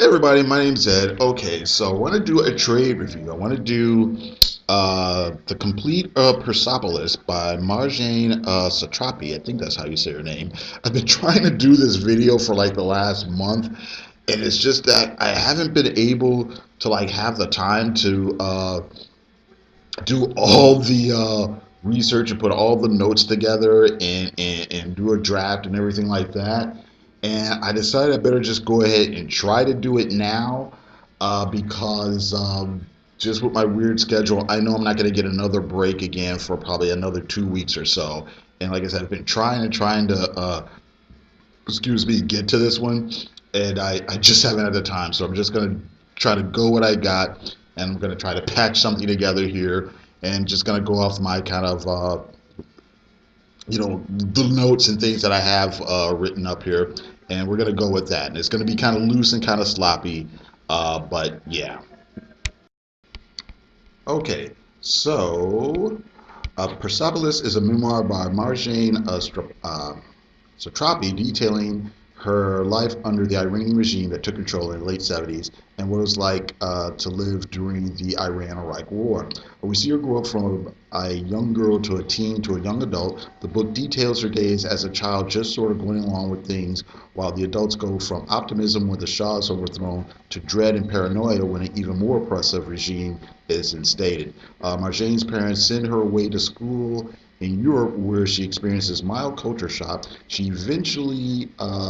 Hey everybody, my name's Ed. Okay, so I want to do a trade review. I want to do the Complete Persepolis by Marjane Satrapi. I think that's how you say her name. I've been trying to do this video for like the last month, and it's just that I haven't been able to like have the time to do all the research and put all the notes together and do a draft and everything like that. And I decided I better just go ahead and try to do it now because just with my weird schedule, I know I'm not going to get another break again for probably another 2 weeks or so. And like I said, I've been trying to, excuse me, get to this one. And I just haven't had the time. So I'm just going to try to go what I got. And I'm going to try to patch something together here and just going to go off my kind of the notes and things that I have written up here, and we're gonna go with that. And it's gonna be kind of loose and kind of sloppy, but yeah. Okay, so Persepolis is a memoir by Marjane Satrapi detailing her life under the Iranian regime that took control in the late 70s and what it was like to live during the Iran-Iraq War. We see her grow up from a young girl to a teen to a young adult. The book details her days as a child, just sort of going along with things, while the adults go from optimism when the Shah is overthrown to dread and paranoia when an even more oppressive regime is instated. Marjane's parents send her away to school in Europe, where she experiences mild culture shock. She eventually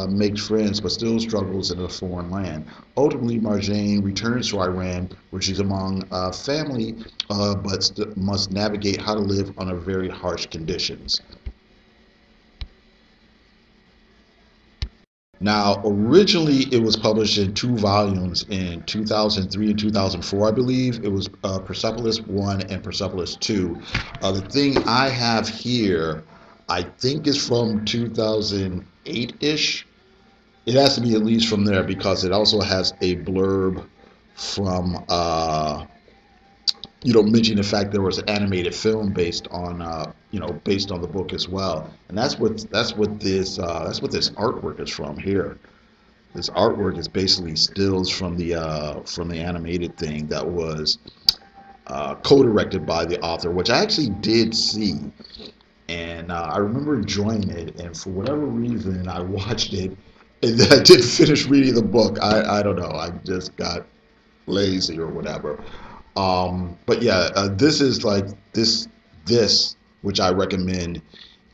makes friends but still struggles in a foreign land. Ultimately, Marjane returns to Iran, where she's among family but must navigate how to live under very harsh conditions. Now, originally it was published in two volumes in 2003 and 2004, I believe. It was Persepolis 1 and Persepolis 2. The thing I have here, I think, is from 2008-ish. It has to be at least from there because it also has a blurb from mentioning the fact there was an animated film based on the book as well, and that's what this artwork is from here. This artwork is basically stills from the animated thing that was co-directed by the author, which I actually did see, and I remember enjoying it. And for whatever reason, I watched it, and then I didn't finish reading the book. I don't know. I just got lazy or whatever. But yeah, this is like this which I recommend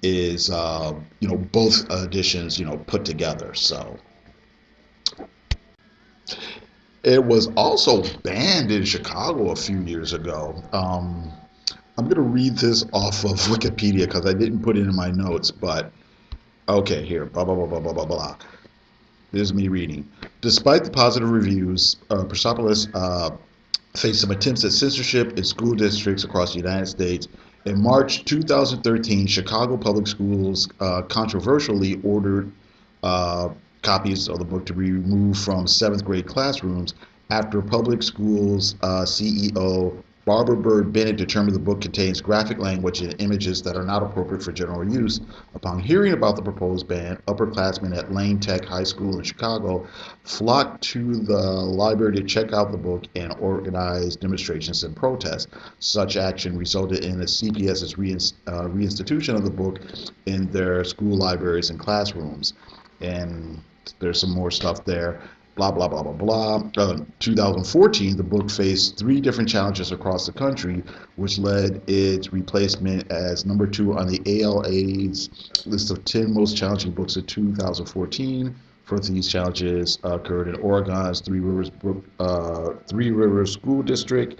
is both editions put together. So it was also banned in Chicago a few years ago. I'm gonna read this off of Wikipedia because I didn't put it in my notes, but okay, here, blah blah blah blah blah blah blah. This is me reading. Despite the positive reviews, Persepolis faced some attempts at censorship in school districts across the United States. In March 2013, Chicago Public Schools controversially ordered uh, copies of the book to be removed from seventh grade classrooms after public schools CEO Barbara Bird Bennett determined the book contains graphic language and images that are not appropriate for general use. Upon hearing about the proposed ban, upperclassmen at Lane Tech High School in Chicago flocked to the library to check out the book and organize demonstrations and protests. Such action resulted in the CPS's reinstitution of the book in their school libraries and classrooms. And there's some more stuff there. Blah, blah, blah, blah, blah. 2014, the book faced three different challenges across the country, which led its replacement as number 2 on the ALA's list of 10 most challenging books of 2014. First of these challenges occurred in Oregon's Three Rivers School District.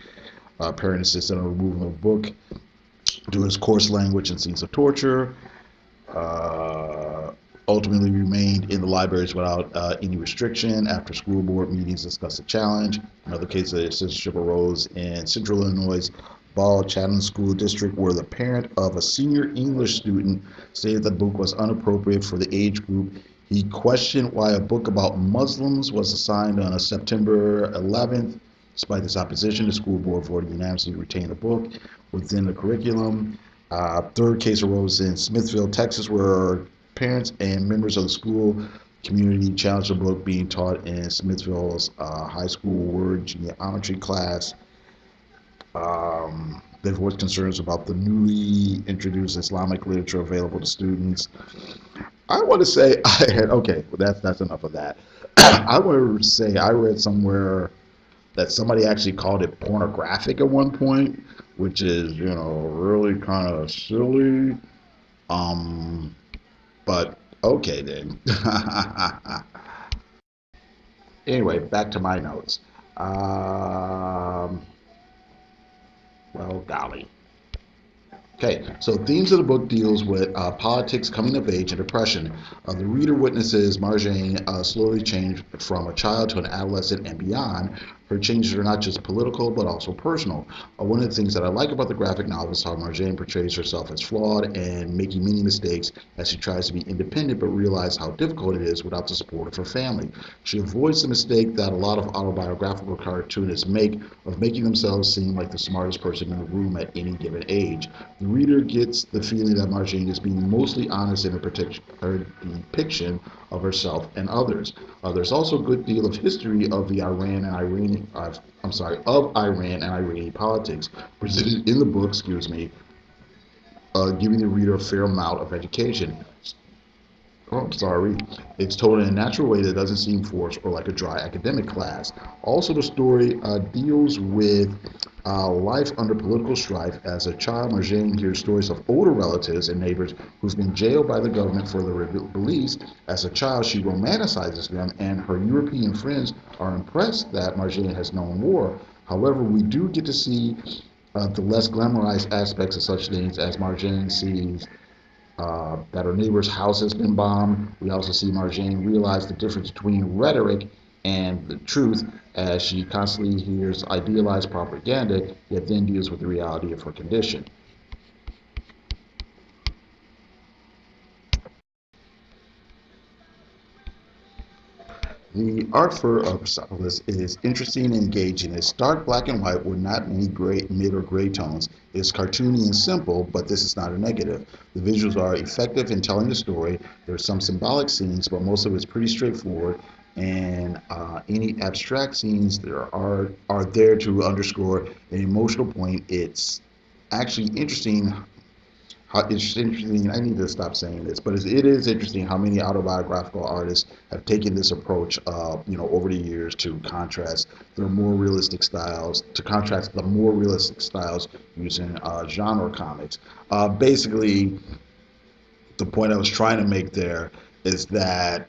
Parent insisted on removing the book due to its coarse language and scenes of torture. Uh, Ultimately remained in the libraries without any restriction after school board meetings discussed the challenge. Another case of censorship arose in Central Illinois' Ball Chatham School District, where the parent of a senior English student stated the book was inappropriate for the age group. He questioned why a book about Muslims was assigned on a September 11th. Despite this opposition, the school board voted unanimously to retain the book within the curriculum. Third case arose in Smithville, Texas, where parents and members of the school community challenge the book being taught in Smithville's high school word geometry class. They've voiced concerns about the newly introduced Islamic literature available to students. I want to say I had okay. Well, that's enough of that. I want to say I read somewhere that somebody actually called it pornographic at one point, which is really kind of silly. Um, but okay then. Anyway, back to my notes. Um, well, golly. Okay, so themes of the book deals with politics, coming of age, and depression. The reader witnesses Marjane slowly change from a child to an adolescent and beyond. Her changes are not just political, but also personal. One of the things that I like about the graphic novel is how Marjane portrays herself as flawed and making many mistakes as she tries to be independent, but realizes how difficult it is without the support of her family. She avoids the mistake that a lot of autobiographical cartoonists make of making themselves seem like the smartest person in the room at any given age. The reader gets the feeling that Marjane is being mostly honest in her depiction of herself and others. There's also a good deal of history of the Iran and Iranian politics presented in the book. Giving the reader a fair amount of education. Oh, I'm sorry. It's told in a natural way that doesn't seem forced or like a dry academic class. Also, the story deals with life under political strife. As a child, Marjane hears stories of older relatives and neighbors who've been jailed by the government for their beliefs. As a child, she romanticizes them, and her European friends are impressed that Marjane has known war. However, we do get to see the less glamorized aspects of such things as Marjane sees that her neighbor's house has been bombed. We also see Marjane realize the difference between rhetoric and the truth as she constantly hears idealized propaganda, yet then deals with the reality of her condition. The art for Persepolis is interesting and engaging. It's stark black and white with not many gray, mid or gray tones. It's cartoony and simple, but this is not a negative. The visuals are effective in telling the story. There's some symbolic scenes, but most of it's pretty straightforward. And any abstract scenes there are there to underscore an emotional point. It's actually interesting it's interesting. I need to stop saying this, but it is interesting how many autobiographical artists have taken this approach, over the years to contrast the more realistic styles using genre comics. Basically, the point I was trying to make there is that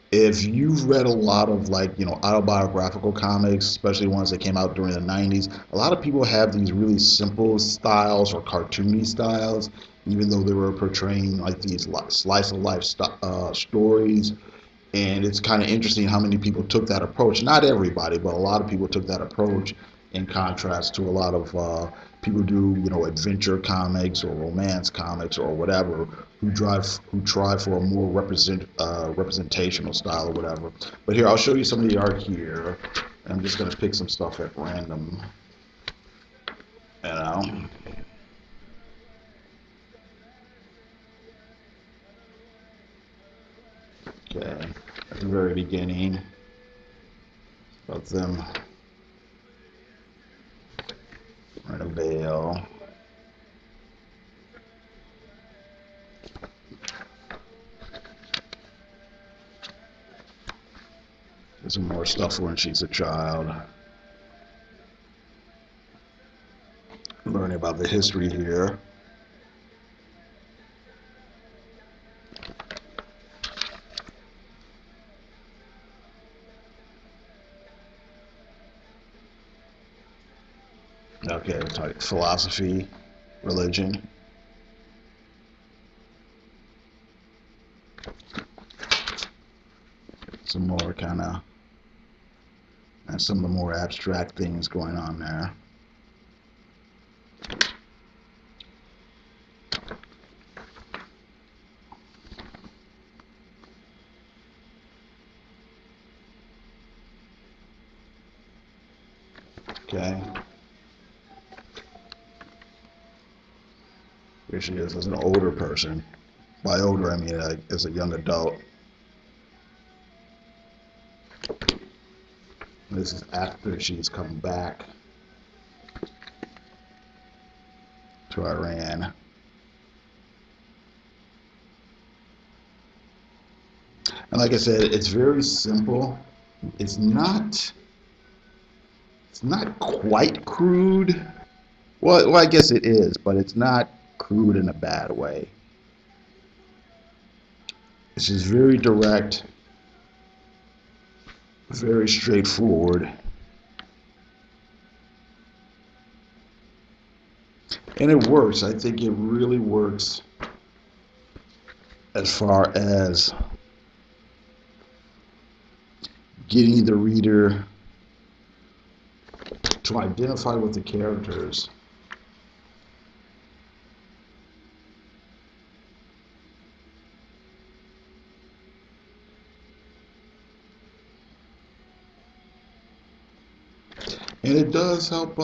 if you've read a lot of autobiographical comics, especially ones that came out during the 90s, a lot of people have these really simple styles or cartoony styles, even though they were portraying like these slice of life stories. And it's kind of interesting how many people took that approach. Not everybody, but a lot of people took that approach in contrast to a lot of people do, adventure comics or romance comics or whatever, who try for a more representational style or whatever. But here, I'll show you some of the art here. I'm just going to pick some stuff at random. You know. Okay, at the very beginning of them wearing a veil. There's some more stuff when she's a child. Learning about the history here. Okay, like philosophy, religion. Some more kind of, and some of the more abstract things going on there. Okay. Here she is as an older person. By older, I mean like as a young adult. This is after she's come back to Iran. And like I said, it's very simple. It's not it's not quite crude. Well, I guess it is, but it's not crude in a bad way. It's just very direct, very straightforward. And it works. I think it really works as far as getting the reader to identify with the characters. And it does help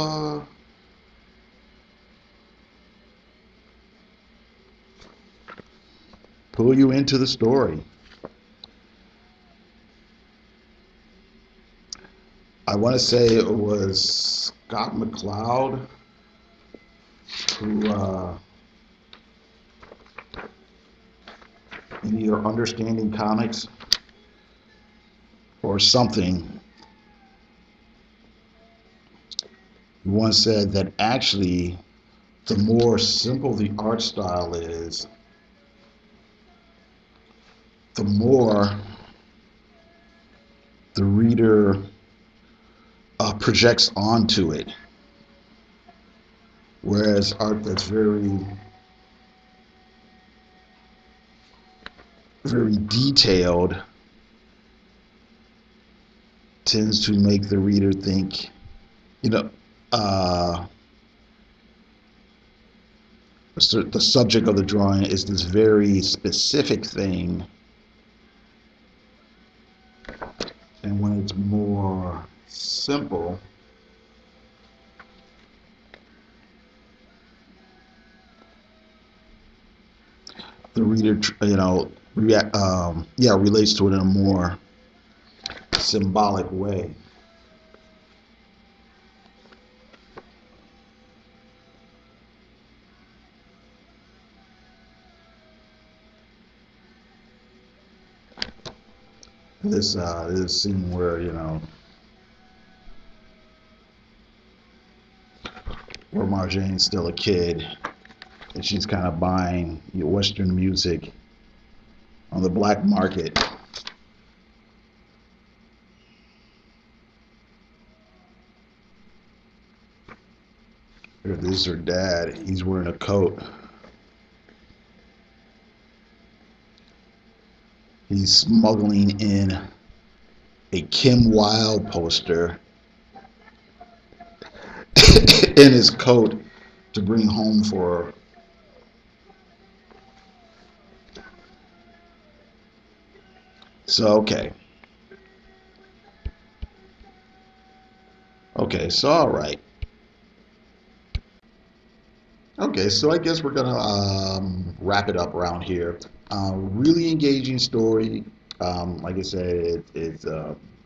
pull you into the story. I want to say it was Scott McCloud who, in either Understanding Comics or something, once said that actually the more simple the art style is, the more the reader projects onto it. Whereas art that's very, very detailed tends to make the reader think, you know, the subject of the drawing is this very specific thing, and when it's more simple, the reader, relates to it in a more symbolic way. This scene where where Marjane's still a kid and she's kind of buying Western music on the black market. Here, this is her dad. He's wearing a coat. He's smuggling in a Kim Wilde poster in his coat to bring home for her. So, so all right. Okay, so I guess we're gonna wrap it up around here. Really engaging story. Like I said, it's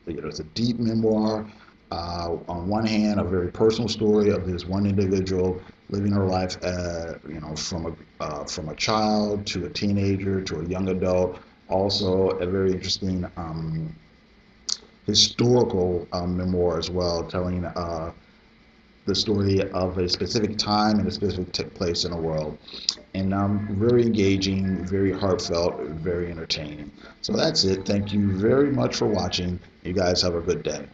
it's a deep memoir. On one hand, a very personal story of this one individual living her life, from a child to a teenager to a young adult. Also, a very interesting historical memoir as well, telling the story of a specific time and a specific place in the world. And very engaging, very heartfelt, very entertaining. So that's it. Thank you very much for watching. You guys have a good day.